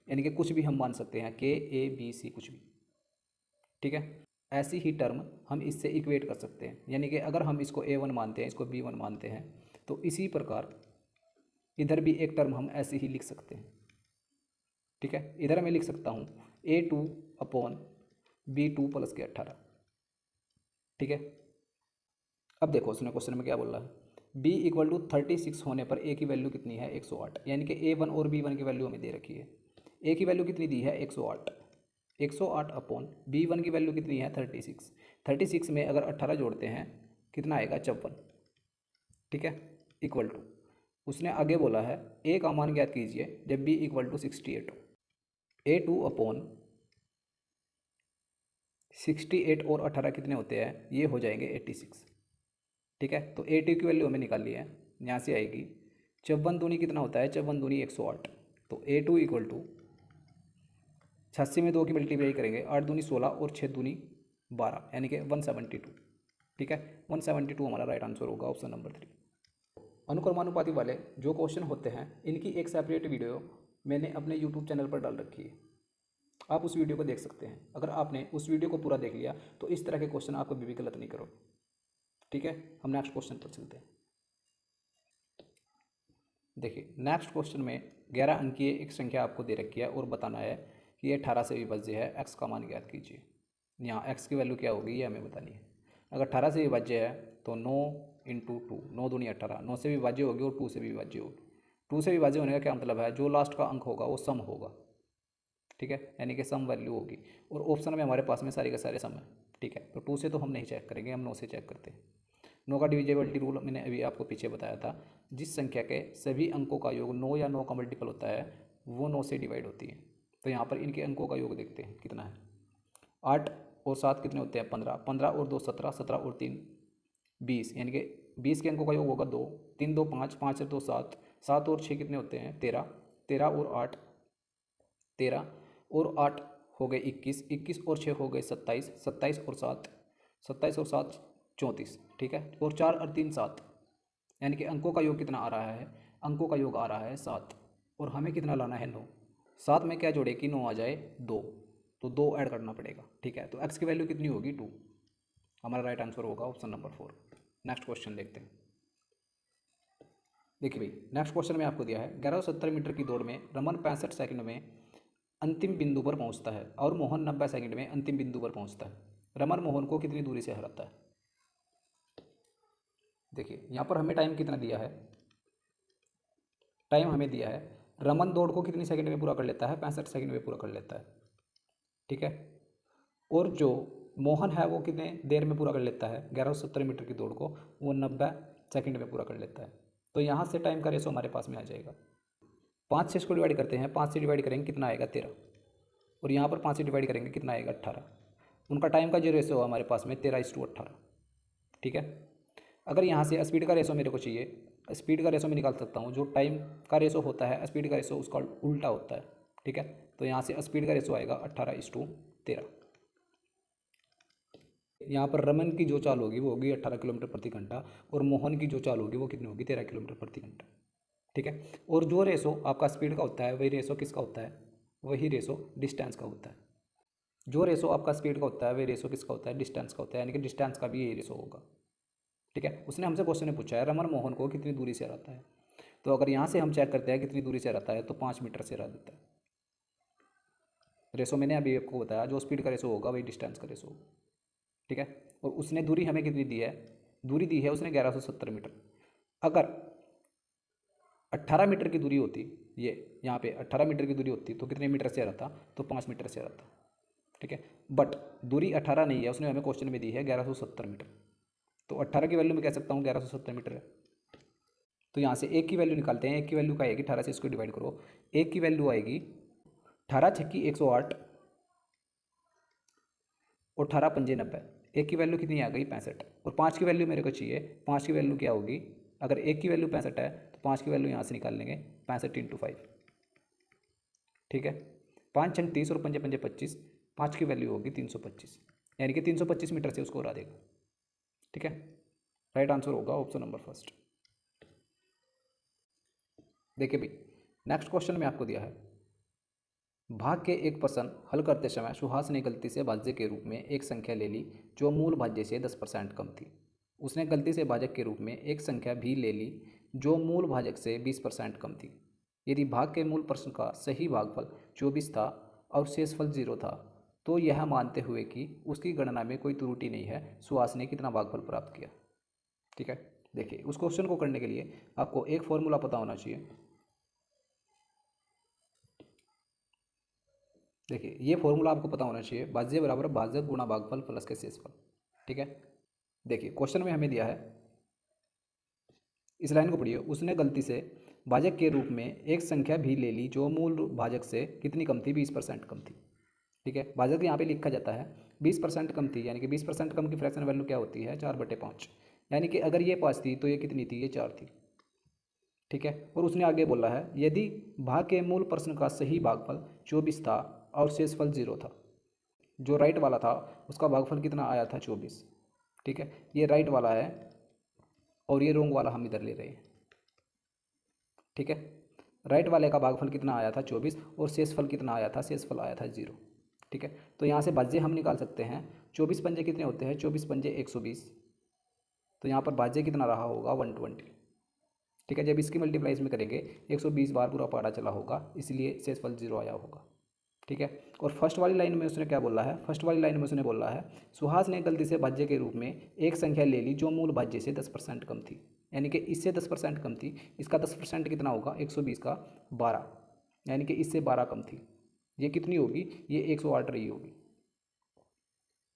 यानी कि कुछ भी हम मान सकते हैं, के ए बी सी कुछ भी। ठीक है, ऐसी ही टर्म हम इससे इक्वेट कर सकते हैं, यानी कि अगर हम इसको a1 मानते हैं, इसको b1 मानते हैं, तो इसी प्रकार इधर भी एक टर्म हम ऐसे ही लिख सकते हैं। ठीक है, इधर मैं लिख सकता हूँ a2 अपॉन b2 प्लस के 18। ठीक है, अब देखो उसने क्वेश्चन में क्या बोल रहा है, b इक्वल टू 36 होने पर a की वैल्यू कितनी है 108, यानी कि a1 और b1 की वैल्यू हमें दे रखी है। a की वैल्यू कितनी दी है 108 अपॉन b1 की वैल्यू कितनी है 36 में अगर 18 जोड़ते हैं कितना आएगा 54। ठीक है, इक्वल टू उसने आगे बोला है a का मान ज्ञात कीजिए जब b इक्वल टू 68 हो। a2 अपॉन 68 और 18 कितने होते हैं, ये हो जाएंगे 86। ठीक है, तो a2 की वैल्यू हमें निकाली है, यहाँ से आएगी 54 दूनी कितना होता है, 54 दूनी 108। तो a2 इक्वल टू 86 में 2 की मल्टीप्लाई करेंगे, 8 दूनी 16 और 6 दूनी 12, यानी कि 172। ठीक है, 172 हमारा राइट आंसर होगा, ऑप्शन नंबर 3। अनुक्रमानुपाती वाले जो क्वेश्चन होते हैं इनकी एक सेपरेट वीडियो मैंने अपने यूट्यूब चैनल पर डाल रखी है, आप उस वीडियो को देख सकते हैं। अगर आपने उस वीडियो को पूरा देख लिया तो इस तरह के क्वेश्चन आप कभी भी गलत नहीं करोगे। ठीक है, हम नेक्स्ट क्वेश्चन पर चलते हैं। देखिए नेक्स्ट क्वेश्चन में 11 अंकीय एक संख्या आपको दे रखी है और बताना है कि ये 18 से विभाज्य है, x का मान ज्ञात कीजिए। यहाँ x की वैल्यू क्या होगी ये हमें बतानी है। अगर 18 से विभाज्य है तो 9 इंटू 2, 9 दूनी 18, 9 से विभाज्य होगी और 2 से भी विभाज्य होगी। 2 से विभाज्य होने का क्या मतलब है, जो लास्ट का अंक होगा वो सम होगा। ठीक है, यानी कि सम वैल्यू होगी, और ऑप्शन में हमारे पास में सारे के सारे सम है। ठीक है, तो 2 से तो हम नहीं चेक करेंगे, हम 9 से चेक करते हैं। 9 का डिविजिबिलिटी रूल मैंने अभी आपको पीछे बताया था, जिस संख्या के सभी अंकों का योग 9 या 9 का मल्टीपल होता है वो 9 से डिवाइड होती है। तो यहाँ पर इनके अंकों का योग देखते हैं कितना है। 8 और 7 कितने होते हैं 15, 15 और 2 17, 17 और 3 20, यानी कि 20 के अंकों का योग होगा 2, 3 2 5, 5 और 2 7, 7 और 6 कितने होते हैं 13, 13 और 8 13 और 8 हो गए 21, 21 और 6 हो गए 27, 27 और 7, 27 और 7 34। ठीक है, और 4 और 3 7, यानी कि अंकों का योग कितना आ रहा है, अंकों का योग आ रहा है 7, और हमें कितना लाना है 9। 7 में क्या जोड़े कि 9 आ जाए 2, तो 2 ऐड करना पड़ेगा। ठीक है, तो x की वैल्यू कितनी होगी 2, हमारा राइट आंसर होगा ऑप्शन नंबर 4। नेक्स्ट क्वेश्चन देखते हैं। देखिए भाई नेक्स्ट क्वेश्चन में आपको दिया है 1170 मीटर की दौड़ में रमन 65 सेकंड में अंतिम बिंदु पर पहुंचता है और मोहन 90 सेकंड में अंतिम बिंदु पर पहुंचता है। रमन मोहन को कितनी दूरी से हराता है। देखिए यहाँ पर हमें टाइम कितना दिया है, टाइम हमें दिया है रमन दौड़ को कितनी सेकंड में पूरा कर लेता है, 65 सेकंड में पूरा कर लेता है। ठीक है, और जो मोहन है वो कितने देर में पूरा कर लेता है, 1170 मीटर की दौड़ को वो 90 सेकंड में पूरा कर लेता है। तो यहाँ से टाइम का रेशो हमारे पास में आ जाएगा। 5 से इसको डिवाइड करते हैं, 5 से डिवाइड करेंगे कितना आएगा 13, और यहाँ पर 5 से डिवाइड करेंगे कितना आएगा 18। उनका टाइम का जो रेशो है हमारे पास में 13:18। ठीक है, अगर यहाँ से स्पीड का रेशो मेरे को चाहिए, स्पीड का रेशो मैं निकाल सकता हूँ। जो टाइम का रेशो होता है स्पीड का रेशो उसका उल्टा होता है। ठीक है, तो यहाँ से स्पीड का रेशो आएगा 18:13। यहाँ पर रमन की जो चाल होगी वो होगी 18 किलोमीटर प्रति घंटा, और मोहन की जो चाल होगी वो कितनी होगी 13 किलोमीटर प्रति घंटा। ठीक है, और जो रेशो आपका स्पीड का होता है वही रेशो किसका होता है, वही रेशो डिस्टेंस का होता है। जो रेशो आपका स्पीड का होता है वही रेशो किसका होता है, डिस्टेंस का होता है, यानी कि डिस्टेंस का भी यही रेशो होगा। ठीक है, उसने हमसे क्वेश्चन में पूछा है रमन मोहन को कितनी दूरी से हराता है। तो अगर यहाँ से हम चेक करते हैं कितनी दूरी से हराता है तो 5 मीटर से हरा देता है। रेशो मैंने अभी आपको बताया, जो स्पीड का रेशो होगा वही डिस्टेंस का रेशो होगा। ठीक है, और उसने दूरी हमें कितनी दी है, दूरी दी है उसने 1170 मीटर। अगर 18 मीटर की दूरी होती, ये यहाँ पे 18 मीटर की दूरी होती तो कितने मीटर से रहता, तो 5 मीटर से रहता। ठीक है, बट दूरी 18 नहीं है, उसने हमें क्वेश्चन में दी है 1170 मीटर। तो 18 की वैल्यू मैं कह सकता हूँ 1170 मीटर है। तो यहाँ से एक की वैल्यू निकालते हैं, एक की वैल्यू क्या आएगी 18 से इसको डिवाइड करो, एक की वैल्यू आएगी 18 छक्की 108 और 18 पंजे 90, एक की वैल्यू कितनी आ गई 65, और 5 की वैल्यू मेरे को चाहिए। 5 की वैल्यू क्या होगी, अगर एक की वैल्यू 65 है तो 5 की वैल्यू यहाँ से निकाल लेंगे, 65 × 5, ठीक है। 5 छंग 30 और पंजे पंजे 25, 5 की वैल्यू होगी 325, यानी कि 325 मीटर से उसको उड़ा देगा, ठीक है। राइट आंसर होगा ऑप्शन नंबर फर्स्ट। देखिए भाई, नेक्स्ट क्वेश्चन में आपको दिया है, भाग के एक प्रश्न हल करते समय सुहास ने गलती से भाज्य के रूप में एक संख्या ले ली जो मूल भाज्य से 10% कम थी। उसने गलती से भाजक के रूप में एक संख्या भी ले ली जो मूल भाजक से 20% कम थी। यदि भाग के मूल प्रश्न का सही भागफल 24 था और शेषफल 0 था, तो यह मानते हुए कि उसकी गणना में कोई त्रुटि नहीं है, सुहास ने कितना भागफल प्राप्त किया। ठीक है, देखिए उस क्वेश्चन को करने के लिए आपको एक फॉर्मूला पता होना चाहिए। देखिए ये फॉर्मूला आपको पता होना चाहिए, भाज्य बराबर भाजक गुणा भागफल प्लस के शेषफल। ठीक है, देखिए क्वेश्चन में हमें दिया है, इस लाइन को पढ़िए, उसने गलती से भाजक के रूप में एक संख्या भी ले ली जो मूल भाजक से कितनी कम थी, 20% कम थी। ठीक है, भाजक यहाँ पे लिखा जाता है 20% कम थी, यानी कि 20% कम की फ्रैक्शन वैल्यू क्या होती है, 4/5, यानी कि अगर ये 5 थी तो ये कितनी थी, ये 4 थी। ठीक है, और उसने आगे बोला है, यदि भाग के मूल प्रश्न का सही भागफल 24 था और शेषफल 0 था, जो राइट वाला था उसका भागफल कितना आया था, 24। ठीक है, ये राइट वाला है और ये रोंग वाला हम इधर ले रहे हैं। ठीक है, राइट वाले का भागफल कितना आया था, 24, और शेषफल कितना आया था, शेषफल आया था 0। ठीक है, तो यहाँ से भाज्य हम निकाल सकते हैं, 24 पंजे कितने होते हैं, 24 पंजे 120, तो यहाँ पर भाज्य कितना रहा होगा, 120। ठीक है, जब इसकी मल्टीप्लाई इसमें करेंगे 120 बार पूरा पहाड़ा चला होगा, इसलिए शेषफल 0 आया होगा। ठीक है, और फर्स्ट वाली लाइन में उसने क्या बोला है, फर्स्ट वाली लाइन में उसने बोला है, सुहास ने गलती से भाज्य के रूप में एक संख्या ले ली जो मूल भाज्य से 10% कम थी, यानी कि इससे 10% कम थी। इसका 10% कितना होगा, 120 का 12, यानी कि इससे 12 कम थी। ये कितनी होगी, ये 108 रही होगी।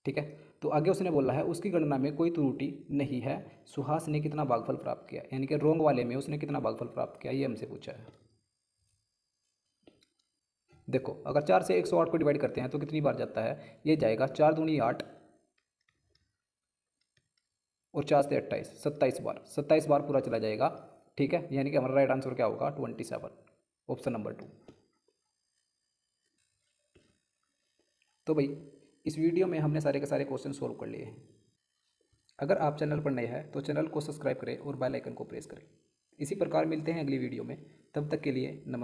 ठीक है, तो आगे उसने बोला है, उसकी गणना में कोई त्रुटि नहीं है, सुहास ने कितना भागफल प्राप्त किया, यानी कि रोंग वाले में उसने कितना भागफल प्राप्त किया, ये हमसे पूछा है। देखो अगर 4 से 108 को डिवाइड करते हैं तो कितनी बार जाता है, ये जाएगा 4 दूनी 8 और 4 से 28, 27 बार, 27 बार पूरा चला जाएगा। ठीक है, यानी कि हमारा राइट आंसर क्या होगा, 27, ऑप्शन नंबर 2। तो भाई इस वीडियो में हमने सारे के सारे क्वेश्चन सोल्व कर लिए हैं। अगर आप चैनल पर नए हैं तो चैनल को सब्सक्राइब करें और बेल आइकन को प्रेस करें। इसी प्रकार मिलते हैं अगली वीडियो में, तब तक के लिए नमस्कार।